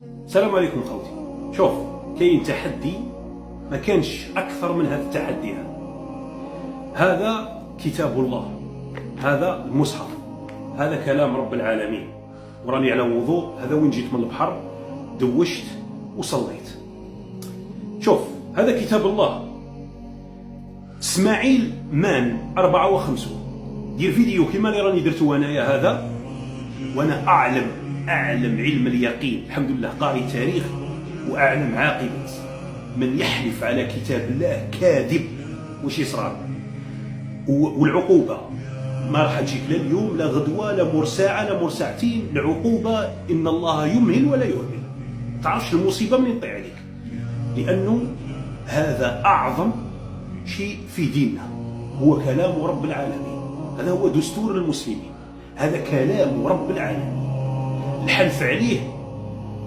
السلام عليكم خوتي. شوف، كاين تحدي ما كانش اكثر من هذا التحدي. هذا كتاب الله، هذا المصحف، هذا كلام رب العالمين، وراني على وضوء. هذا وين جيت من البحر دوشت وصليت. شوف، هذا كتاب الله. اسماعيل مان 54 دير فيديو كيما اللي راني درتو انايا هذا، وانا اعلم علم اليقين الحمد لله، قاري تاريخ، واعلم عاقبه من يحلف على كتاب الله كاذب وش يصرى. والعقوبه ما راح تجيك لا اليوم لا غدوه لا مرساعه لا مرساعتين. العقوبه ان الله يمهل ولا يهمل. تعرفش المصيبه من يطيع عليك، لانه هذا اعظم شيء في ديننا، هو كلام رب العالمين. هذا هو دستور المسلمين، هذا كلام رب العالمين. الحلف عليه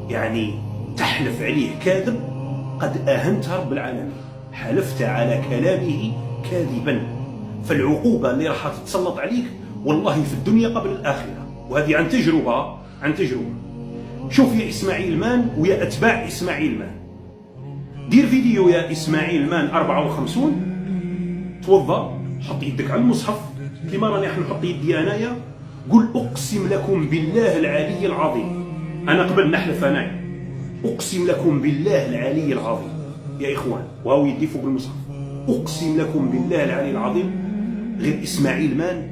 يعني تحلف عليه كاذب، قد اهنت رب العالمين، حلفت على كلامه كاذبا. فالعقوبه اللي راح تتسلط عليك والله في الدنيا قبل الاخره، وهذه عن تجربه. شوف يا اسماعيل مان ويا اتباع اسماعيل مان، دير فيديو يا اسماعيل مان 54، توضا، حط يدك على المصحف كيما راني راح نحط يدي انايا، قل اقسم لكم بالله العلي العظيم. انا قبل نحلف انايا، اقسم لكم بالله العلي العظيم يا اخوان، وهو يدي فوق المصحف، اقسم لكم بالله العلي العظيم. غير اسماعيل مان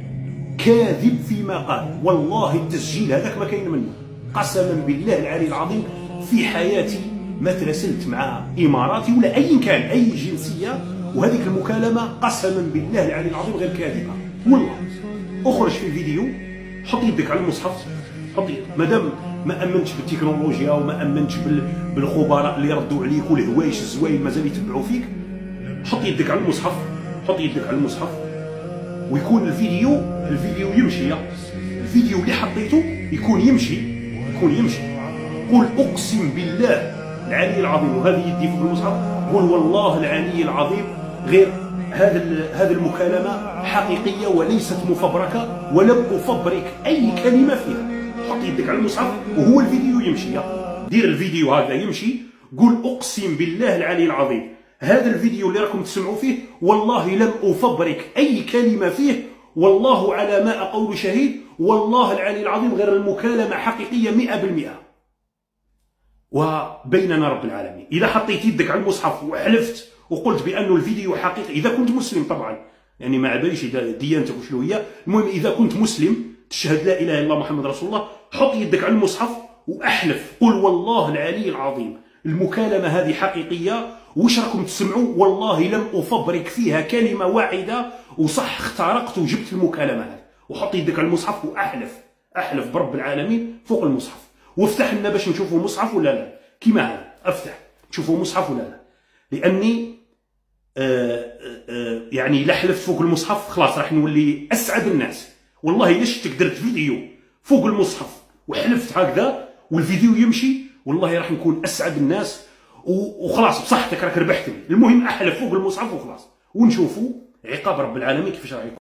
كاذب فيما قال، والله التسجيل هذاك ما كاين منه، قسما بالله العلي العظيم في حياتي ما تراسلت مع اماراتي ولا اي كان اي جنسيه، وهذيك المكالمه قسما بالله العلي العظيم غير كاذبه والله. اخرج في الفيديو، حط يدك على المصحف، حط يدك. مادام ما امنتش بالتكنولوجيا وما امنتش بالخبراء اللي يردوا عليك والهوايش الزواين مازال يتبعوا فيك، حط يدك على المصحف، حط يدك على المصحف، ويكون الفيديو يمشي. الفيديو اللي حطيته يكون يمشي. قل اقسم بالله العلي العظيم، وهذه يدي فوق المصحف، قل والله العلي العظيم. غير هذه المكالمه حقيقيه وليست مفبركه، ولم افبرك اي كلمه فيها. حط يدك على المصحف وهو الفيديو يمشي. دير الفيديو هذا يمشي، قل اقسم بالله العلي العظيم. هذا الفيديو اللي راكم تسمعوا فيه والله لم افبرك اي كلمه فيه، والله على ما اقول شهيد، والله العلي العظيم غير المكالمه حقيقيه 100%. وبيننا رب العالمين. اذا حطيت يدك على المصحف وحلفت وقلت بانه الفيديو حقيقي، اذا كنت مسلم طبعا، يعني ما عليش ديانتك وشنو هي، المهم اذا كنت مسلم تشهد لا اله الا الله محمد رسول الله، حط يدك على المصحف واحلف، قل والله العلي العظيم المكالمه هذه حقيقيه، وش راكم تسمعوا والله لم افبرك فيها كلمه واحده، وصح اخترقت وجبت المكالمه هذه. وحط يدك على المصحف واحلف برب العالمين فوق المصحف، وافتح لنا باش نشوفوا مصحف ولا لا. كيما هذا افتح نشوفوا مصحف ولا لا، لاني يعني لا حلفت فوق المصحف خلاص راح نولي اسعد الناس. والله الا شفتك درت فيديو فوق المصحف وحلفت هكذا والفيديو يمشي، والله راح نكون اسعد الناس وخلاص بصحتك راك ربحتني. المهم احلف فوق المصحف وخلاص، ونشوفوا عقاب رب العالمين كيفاش راح يكون.